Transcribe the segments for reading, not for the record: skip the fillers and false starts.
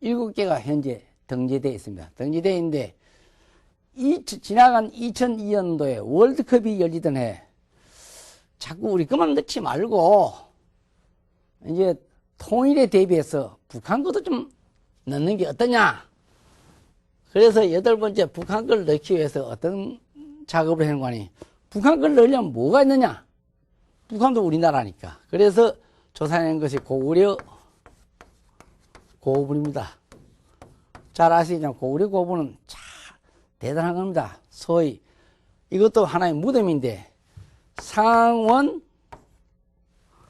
7개가 현재 등재되어 있습니다. 등재되어 있는데 지나간 2002년도에 월드컵이 열리던 해 자꾸 우리 그만 넣지 말고 이제 통일에 대비해서 북한 것도 좀 넣는 게 어떠냐. 그래서 8번째 북한 걸 넣기 위해서 어떤 작업을 하는 거니, 북한 걸 넣으려면 뭐가 있느냐. 북한도 우리나라니까. 그래서 조사한 것이 고구려 고분입니다. 잘 아시겠지만 고구려 고분은 참 대단한 겁니다. 소위 이것도 하나의 무덤인데 상원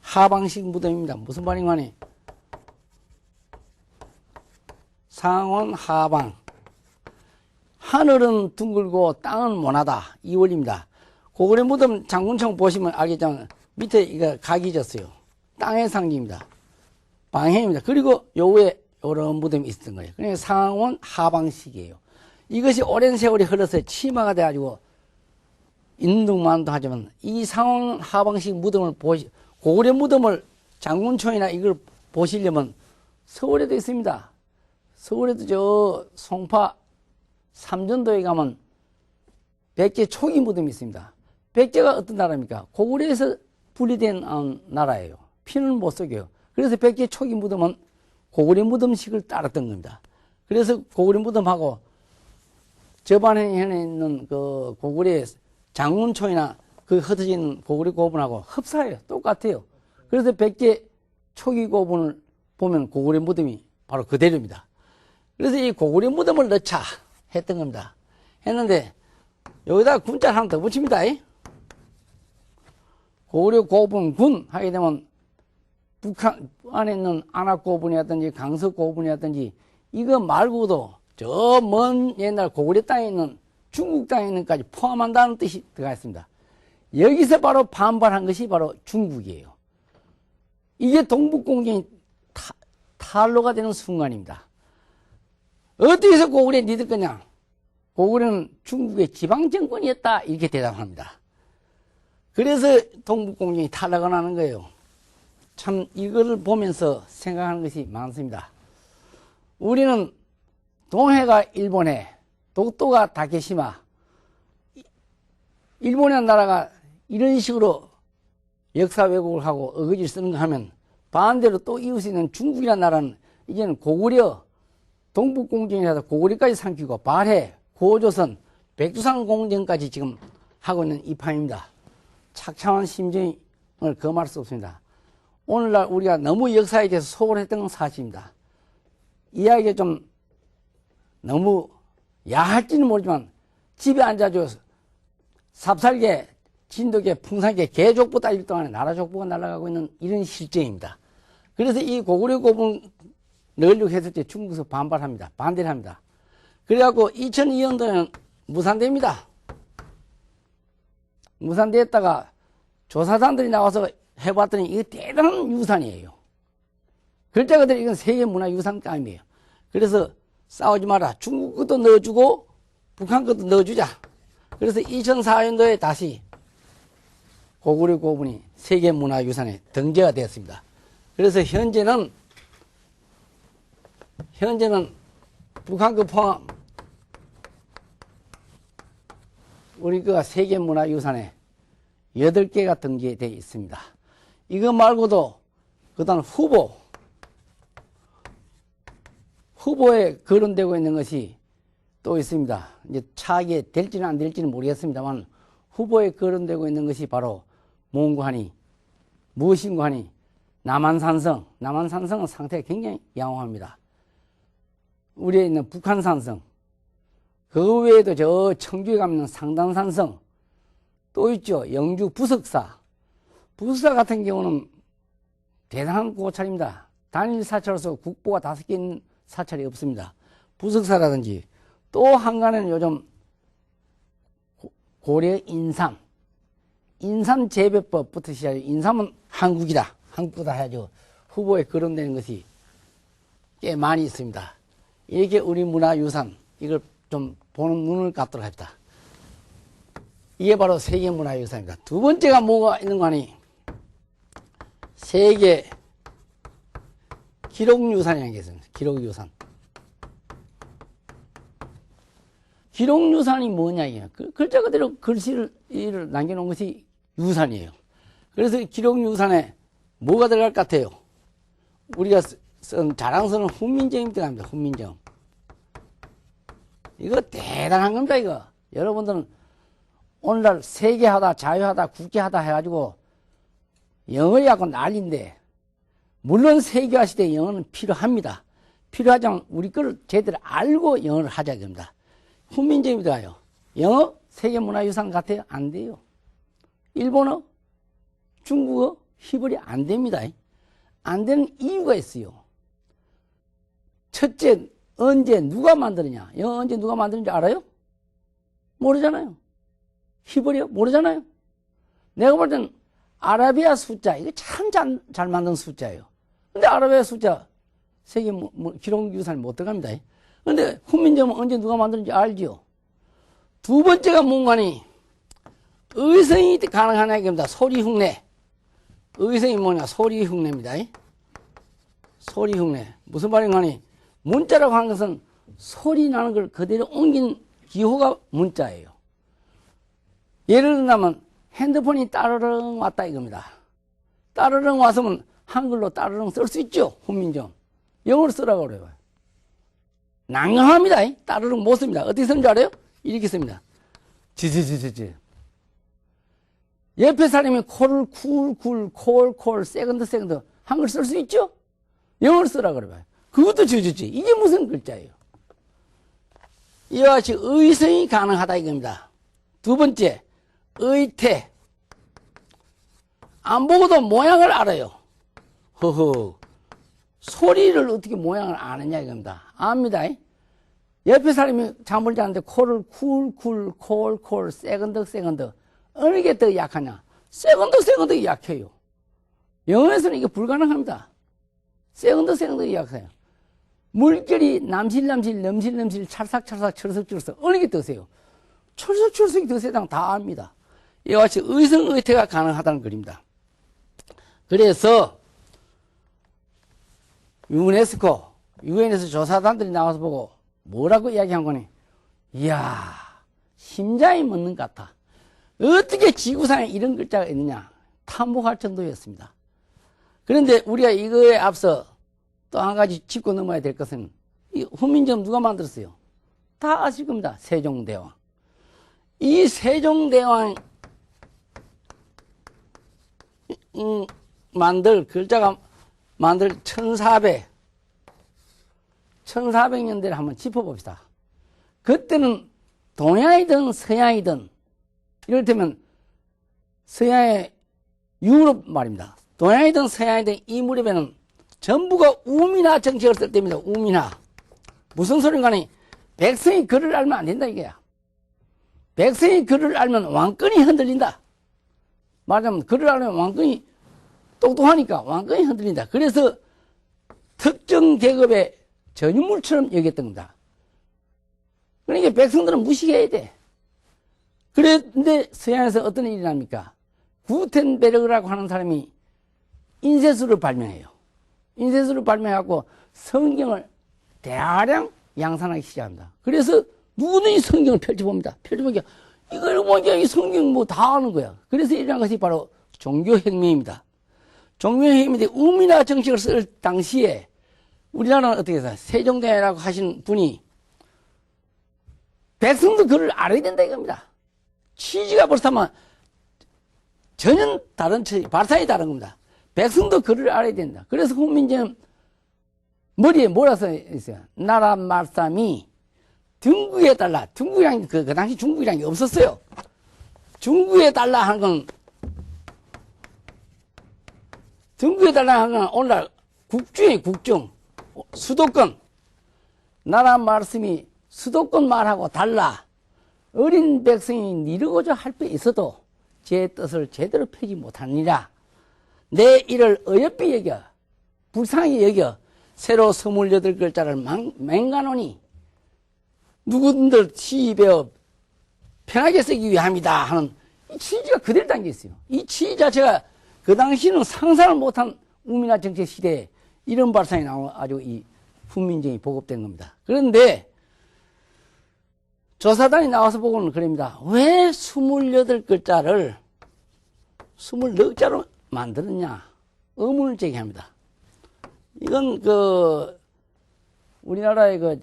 하방식 무덤입니다. 무슨 말인가니? 상원 하방. 하늘은 둥글고 땅은 모나다. 이 원리입니다. 고구려 무덤 장군청 보시면 알겠지만 밑에 이거 각이 졌어요. 땅의 상징입니다. 방향입니다. 그리고 요 위에 요런 무덤이 있었던 거예요. 그러니까 상원 하방식이에요. 이것이 오랜 세월이 흘러서 치마가 돼가지고 인둥만도 하지만 이 상원 하방식 무덤을 고구려 무덤을 장군청이나 이걸 보시려면 서울에도 있습니다. 서울에도 저 송파 삼전도에 가면 백제 초기 무덤이 있습니다. 백제가 어떤 나라입니까? 고구려에서 분리된 나라예요. 피는 못 속여요. 그래서 백제 초기 무덤은 고구려 무덤식을 따랐던 겁니다. 그래서 고구려 무덤하고 저반에 있는 그 고구려 장군총이나 그 흩어진 고구려 고분하고 흡사해요. 똑같아요. 그래서 백제 초기 고분을 보면 고구려 무덤이 바로 그대로입니다. 그래서 이 고구려 무덤을 넣자 했던 겁니다. 했는데 여기다 군자를 하나 더 붙입니다. 고구려 고분 군 하게 되면 북한 안에 있는 안압고분이라든지 강석고분이라든지 이거 말고도 저 먼 옛날 고구려 땅에 있는 중국 땅에 있는 것까지 포함한다는 뜻이 들어가 있습니다. 여기서 바로 반발한 것이 바로 중국이에요. 이게 동북공정이 탈로가 되는 순간입니다. 어떻게 해서 고구려에 믿을 거냐? 고구려는 중국의 지방정권이었다. 이렇게 대답합니다. 그래서 동북공정이 탈락을 하는 거예요. 참 이거를 보면서 생각하는 것이 많습니다. 우리는 동해가 일본해, 독도가 다케시마. 일본이라는 나라가 이런 식으로 역사 왜곡을 하고 어거지를 쓰는 거 하면 반대로 또 이웃에 있는 중국이라는 나라는 이제는 고구려, 동북공정이라서 고구려까지 삼키고 발해, 고조선, 백두산 공정까지 지금 하고 있는 이 판입니다. 착참한 심정을 금할 수 없습니다. 오늘날 우리가 너무 역사에 대해서 소홀했던 건 사실입니다. 이야기가 좀 너무 야할지는 모르지만 집에 앉아서 삽살개, 진돗개, 풍산개, 개족보다 1일 동안에 나라족보가 날아가고 있는 이런 실정입니다. 그래서 이 고구려 고분 넣으려고 했을 때 중국에서 반발합니다. 반대를 합니다. 그래갖고 2002년도에는 무산됩니다. 무산됐다가 조사단들이 나와서 해봤더니 이거 대단한 유산이에요. 글자 그대로 이건 세계문화유산감이에요. 그래서 싸우지 마라. 중국 것도 넣어주고 북한 것도 넣어주자. 그래서 2004년도에 다시 고구려 고분이 세계문화유산에 등재가 되었습니다. 그래서 현재는 북한 것 포함 우리 그 세계문화유산에 8개가 등재되어 있습니다. 이거 말고도 그다음 후보에 거론되고 있는 것이 또 있습니다. 이제 차기에 될지는 안 될지는 모르겠습니다만 후보에 거론되고 있는 것이 바로 뭔고 하니 무엇인고 하니 남한산성. 남한산성은 상태가 굉장히 양호합니다. 우리에 있는 북한산성, 그 외에도 저 청주에 가면 상단산성 또 있죠. 영주 부석사. 부석사 같은 경우는 대단한 고찰입니다. 단일 사찰로서 국보가 5개 있는 사찰이 없습니다. 부석사라든지 또 한간에는 요즘 고려 인삼 재배법부터 시작해 인삼은 한국이다. 한국이다 해야죠. 후보에 거론되는 것이 꽤 많이 있습니다. 이렇게 우리 문화유산 이걸 좀 보는 눈을 갖도록 합니다. 이게 바로 세계문화유산입니다. 두 번째가 뭐가 있는 거 아니? 세계 기록유산이라는 게 있습니다. 기록유산. 기록유산이 뭐냐, 이게. 글자 그대로 글씨를 남겨놓은 것이 유산이에요. 그래서 기록유산에 뭐가 들어갈 것 같아요? 우리가 쓴 자랑스러운 훈민정음이 들어갑니다. 훈민정음. 이거 대단한 겁니다, 이거. 여러분들은 오늘날 세계하다, 자유하다, 국제하다 해가지고 영어에 갖고 난리인데, 물론 세계화 시대에 영어는 필요합니다. 필요하지만 우리 거를 제대로 알고 영어를 하자 이겁니다. 훈민정음이 들어가요. 영어 세계문화유산 같아요? 안 돼요. 일본어, 중국어, 히브리 안 됩니다. 안 되는 이유가 있어요. 첫째, 언제 누가 만드느냐? 영어 언제 누가 만드는지 알아요? 모르잖아요. 히브리어 모르잖아요. 내가 볼 땐 아라비아 숫자, 이거 참 잘 만든 숫자예요. 근데 아라비아 숫자 세계 기록유산에 못 들어갑니다. 근데 훈민정음은 언제 누가 만드는지 알지요. 두 번째가 뭔가니 의성이 가능하냐 이겁니다. 소리흉내. 의성이 뭐냐? 소리흉내입니다. 소리흉내. 무슨 말인가니 문자라고 하는 것은 소리 나는 걸 그대로 옮긴 기호가 문자예요. 예를 들면 핸드폰이 따르릉 왔다 이겁니다. 따르릉 왔으면 한글로 따르릉 쓸 수 있죠. 훈민정음. 영어로 쓰라고 그래요. 난감합니다. 따르릉 못 씁니다. 어떻게 쓰는 줄 알아요? 이렇게 씁니다. 지지지지지. 옆에 사람이 코를 쿨쿨 콜콜 세컨드 한글 쓸 수 있죠? 영어로 쓰라고 그래요. 그것도 지지지. 이게 무슨 글자예요? 이와 같이 의성이 가능하다 이겁니다. 두 번째, 의태. 안 보고도 모양을 알아요. 허허. 소리를 어떻게 모양을 아느냐 이겁니다. 압니다. 옆에 사람이 잠을 자는데 코를 쿨쿨 콜콜 세컨드 어느 게 더 약하냐? 세컨드 약해요. 영어에서는 이게 불가능합니다. 세컨드 약해요. 물결이 남실 찰싹 철썩 어느 게 더 세요? 철썩이 더 세당 다 압니다. 이와 같이 의성의태가 가능하다는 글입니다. 그래서 유네스코, 유엔에서 조사단들이 나와서 보고 뭐라고 이야기한 거니? 이야, 심장이 멎는 것 같아. 어떻게 지구상에 이런 글자가 있느냐? 탐복할 정도였습니다. 그런데 우리가 이거에 앞서 또 한 가지 짚고 넘어야 될 것은 이 훈민정음 누가 만들었어요? 다 아실 겁니다. 세종대왕. 이 세종대왕 글자가 만들 1400년대를 한번 짚어봅시다. 그때는 동양이든 서양이든 이를테면 서양의 유럽 말입니다. 동양이든 서양이든 이 무렵에는 전부가 우민화 정책을 쓸 때입니다. 우민화. 무슨 소린가니 백성이 글을 알면 안 된다 이거야. 백성이 글을 알면 왕권이 흔들린다. 말하자면 글을 알면 왕권이 똑똑하니까 왕권이 흔들린다. 그래서 특정 계급의 전유물처럼 여겼던 겁니다. 그러니까 백성들은 무시해야 돼. 그런데 서양에서 어떤 일이 납니까? 구텐베르그라고 하는 사람이 인쇄술을 발명해요. 인쇄술을 발명해갖고 성경을 대량 양산하기 시작합니다. 그래서 누구든지 성경을 펼쳐봅니다. 펼쳐보니까 이걸 보니까 이 성경 뭐 다 아는 거야. 그래서 일어난 것이 바로 종교혁명입니다. 종교혁명인데 우민화 정책을 쓸 당시에 우리나라는 어떻게 해서 세종대왕이라고 하신 분이 백성도 글을 알아야 된다 이겁니다. 취지가 그렇다면 전혀 다른 발상이 다른 겁니다. 백성도 글을 알아야 된다. 그래서 훈민정음 머리에 뭐라 써 있어요? 나라 말씀이 중국에 달라. 중국이랑 그 당시 중국이란 게 없었어요. 중국에 달라 하는 건 중국에 달라 하는 건 오늘날 국중이에요. 국중. 수도권. 나라 말씀이 수도권 말하고 달라. 어린 백성이 이루고자 할 때 있어도 제 뜻을 제대로 펴지 못하느니라. 내 일을 어여삐 여겨 불쌍히 여겨 새로 28글자를 맹가노니 누구들 시배워 편하게 쓰기 위함이다 하는 이 취지가 그대로 담겨 있어요. 이 취지 자체가 그 당시는 상상을 못한 우민화 정책 시대에 이런 발상이 나와 아주 이 훈민정음이 보급된 겁니다. 그런데 조사단이 나와서 보고는 그럽니다. 왜 28글자를 24글자로 만들었냐? 의문을 제기합니다. 이건 우리나라의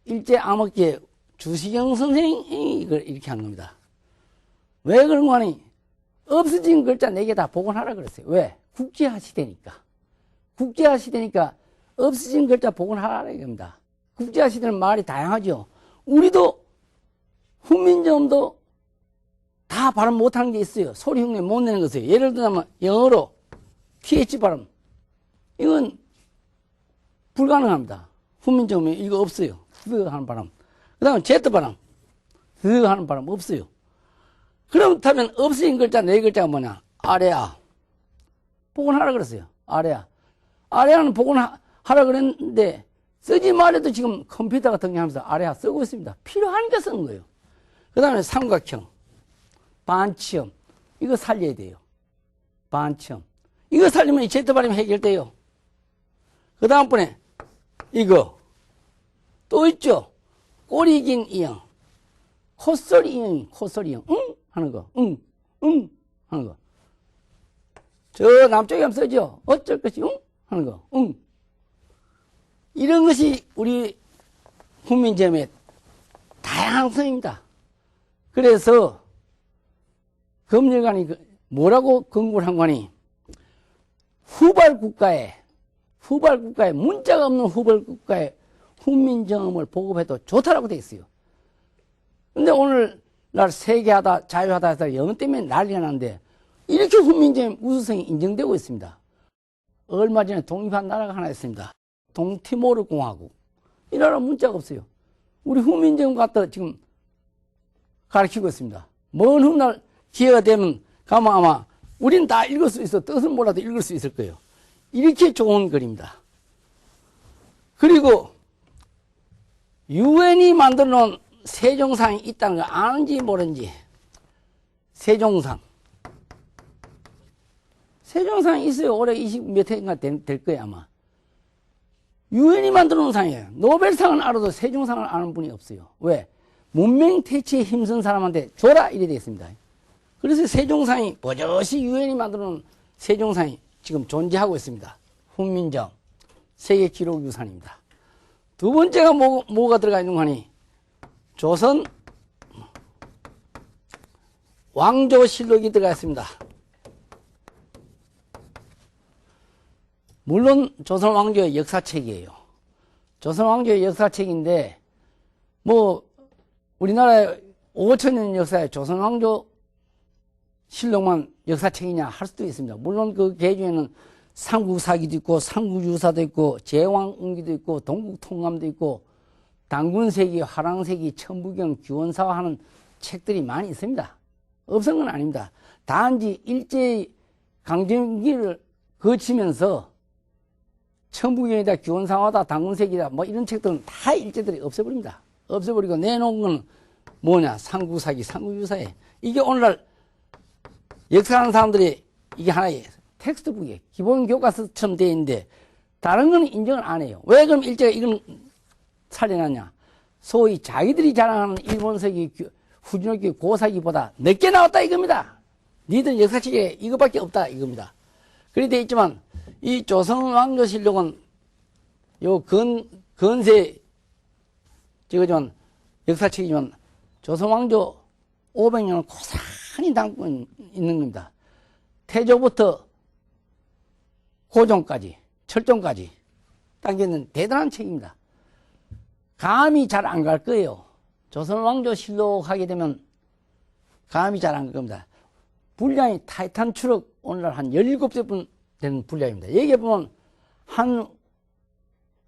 일제암흑기에 주시경 선생이 이걸 이렇게 한 겁니다. 왜 그런 거 하니? 없어진 글자 4개 다 복원하라 그랬어요. 왜? 국제화 시대니까. 국제화 시대니까 없어진 글자 복원하라 이겁니다. 국제화 시대는 말이 다양하죠. 우리도 훈민정음도 다 발음 못하는 게 있어요. 소리 흉내 못 내는 것이에요. 예를 들면 영어로 TH 발음. 이건 불가능합니다. 훈민정음에 이거 없어요. 그 하는 발음. 그 다음에 Z 발음. 그 하는 발음 없어요. 그렇다면 없어진 글자 4글자가 뭐냐? 아래야. 복원하라 그랬어요. 아래야. 아래야는 복원하라 그랬는데 쓰지 말아도 지금 컴퓨터가 등장하면서 아래야 쓰고 있습니다. 필요하니까 쓰는 거예요. 그 다음에 삼각형, 반치음. 이거 살려야 돼요. 반치음. 이거 살리면 이 Z 발음이 해결돼요. 그 다음번에 이거 또 있죠. 꼬리 긴 이형, 콧소리 이형, 콧소리 이형, 응? 하는 거, 응, 응? 하는 거. 저 남쪽에 하면 쓰죠. 어쩔 것이, 응? 하는 거, 응. 이런 것이 우리 훈민정음의 다양성입니다. 그래서 검열관이 뭐라고 권고를 한 거니? 후발국가에 문자가 없는 후발국가에 훈민정음을 보급해도 좋다라고 돼 있어요. 근데 오늘날 세계하다 자유하다 해서 영어 때문에 난리가 나는데 이렇게 훈민정음 우수성이 인정되고 있습니다. 얼마 전에 독립한 나라가 하나 있습니다. 동티모르 공화국. 이 나라 문자가 없어요. 우리 훈민정음 갖다 지금 가르치고 있습니다. 먼 훗날 기회가 되면 가면 아마 우린 다 읽을 수 있어. 뜻은 몰라도 읽을 수 있을 거예요. 이렇게 좋은 글입니다. 그리고 유엔이 만들어 놓은 세종상이 있다는 거 아는지 모르는지. 세종상이 있어요. 올해 20몇 회인가 될 거예요 아마. 유엔이 만들어 놓은 상이에요. 노벨상은 알아도 세종상을 아는 분이 없어요. 왜? 문명 퇴치에 힘쓴 사람한테 줘라 이래 되어 있습니다. 그래서 세종상이 버젓이 유엔이 만들어 놓은 세종상이 지금 존재하고 있습니다. 훈민정음 세계 기록 유산입니다. 두 번째가 뭐가 들어가 있는 거 하니? 조선 왕조실록이 들어가 있습니다. 물론 조선 왕조의 역사책이에요. 조선 왕조의 역사책인데 우리나라의 5천년 역사에 조선 왕조 실록만 역사책이냐 할 수도 있습니다. 물론 그 계중에는 삼국사기도 있고 삼국유사도 있고 제왕응기도 있고 동국통감도 있고 당군세기, 화랑세기, 천부경, 규원사화 하는 책들이 많이 있습니다. 없은 건 아닙니다. 단지 일제강점기를 거치면서 천부경이다, 규원사화다, 당군세기다 이런 책들은 다 일제들이 없애버립니다. 없애버리고 내놓은 건 뭐냐? 삼국사기, 삼국유사에. 이게 오늘날 역사하는 사람들이 이게 하나의 텍스트북에 기본 교과서처럼 되어 있는데 다른 건 인정을 안 해요. 왜 그럼 일제가 이건 살려놨냐? 소위 자기들이 자랑하는 일본서기, 후진호기, 고사기보다 늦게 나왔다 이겁니다. 니들 역사책에 이것밖에 없다 이겁니다. 그리 되어 있지만 이 조선왕조실록은 요 근세 역사책이지만 조선왕조 500년을 고스란히 담고 있는 겁니다. 태조부터 고종까지, 철종까지 담겨있는 대단한 책입니다. 감이 잘 안 갈 거예요. 조선왕조실록 하게 되면 감이 잘 안 갈 겁니다. 분량이 타이탄 추력 오늘날 한 17번 되는 분량입니다. 여기에 보면 한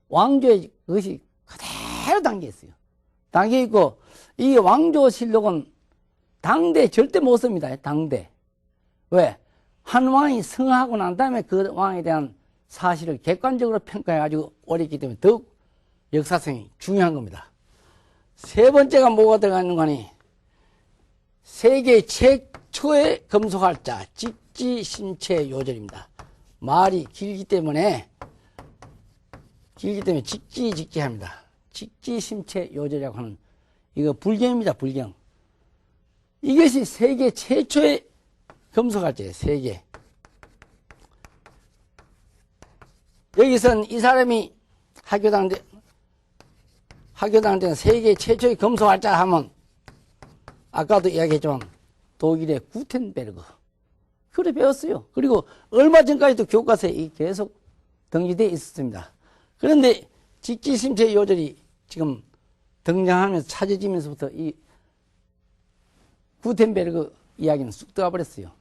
왕조의 것이 그대로 담겨 있어요. 담겨 있고 이 왕조실록은 당대 절대 못 씁니다. 당대. 왜? 한 왕이 승하고 난 다음에 그 왕에 대한 사실을 객관적으로 평가해가지고 올렸기 때문에 더욱 역사성이 중요한 겁니다. 세 번째가 뭐가 들어가 있는 거니? 세계 최초의 금속활자, 직지신체 요절입니다. 말이 길기 때문에 직지합니다. 직지심체 요절이라고 하는 이거 불경입니다. 불경. 이것이 세계 최초의 금속활자예요. 세계. 여기선 이 사람이 학교 다닐 때는 세계 최초의 금속활자 하면 아까도 이야기했지만 독일의 구텐베르그. 그래 배웠어요. 그리고 얼마 전까지도 교과서에 계속 등기되어 있었습니다. 그런데 직지심체 요절이 지금 등장하면서 찾아지면서부터 이 구텐베르그 이야기는 쑥 들어가 버렸어요.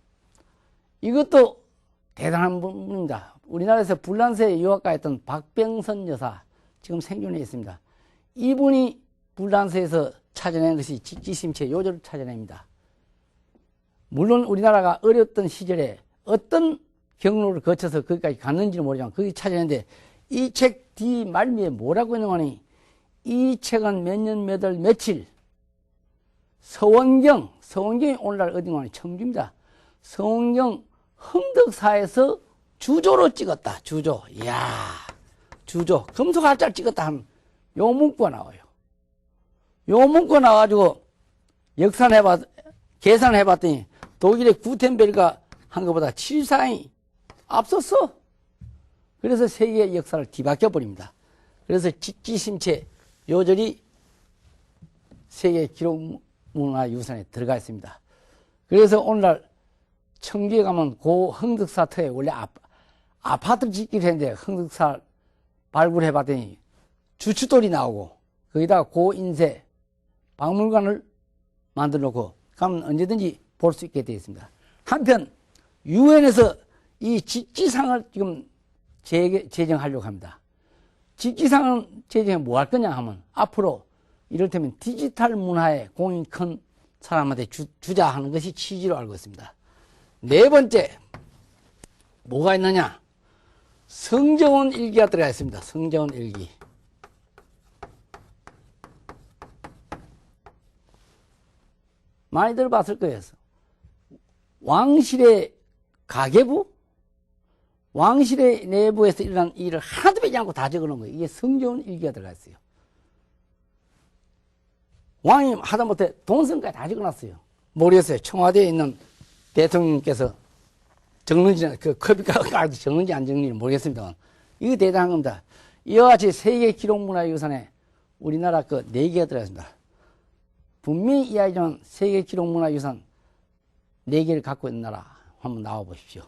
이것도 대단한 분입니다. 우리나라에서 불란서에 유학가였던 박병선 여사 지금 생존해 있습니다. 이분이 불란서에서 찾아낸 것이 직지심체 요절을 찾아냅니다. 물론 우리나라가 어렸던 시절에 어떤 경로를 거쳐서 거기까지 갔는지는 모르지만 거기 찾아냈는데 이 책 뒤 말미에 뭐라고 했느냐니 이 책은 몇 년 몇 월 며칠 서원경이 오늘날 어딘가 청주입니다. 서원경 흥덕사에서 주조로 찍었다. 주조. 이야, 주조. 금속활자를 찍었다 하면 요 문구가 나와요. 요 문구가 나와가지고 계산해봤더니 독일의 구텐베르가 한 것보다 7상이 앞섰어. 그래서 세계의 역사를 뒤바뀌어 버립니다. 그래서 직지심체 요절이 세계 기록문화유산에 들어가 있습니다. 그래서 오늘날 청주에 가면 고 흥덕사 터에 원래 아파트를 짓기로 했는데 흥덕사 발굴해 봤더니 주춧돌이 나오고 거기다가 고인쇄 박물관을 만들어 놓고 가면 언제든지 볼 수 있게 되어 있습니다. 한편 유엔에서 이 직지상을 지금 제정하려고 합니다. 직지상은 제정해 뭐 할 거냐 하면 앞으로 이를테면 디지털 문화에 공이 큰 사람한테 주자 하는 것이 취지로 알고 있습니다. 네 번째 뭐가 있느냐? 성정원 일기가 들어가 있습니다. 성정원 일기. 많이 들어봤을 거예요. 왕실의 가계부? 왕실의 내부에서 일어난 일을 하나도 빼지 않고 다 적어놓은 거예요. 이게 성정원 일기가 들어가 있어요. 왕이 하다못해 동선까지 다 적어놨어요. 모르겠어요. 청와대에 있는 대통령께서 적는지, 컵이까지 적는지 안 적는지 모르겠습니다만, 이거 대단한 겁니다. 이와 같이 세계 기록문화유산에 우리나라 4개가 들어있습니다. 분명히 이야기하지만 세계 기록문화유산 4개를 갖고 있는 나라 한번 나와 보십시오.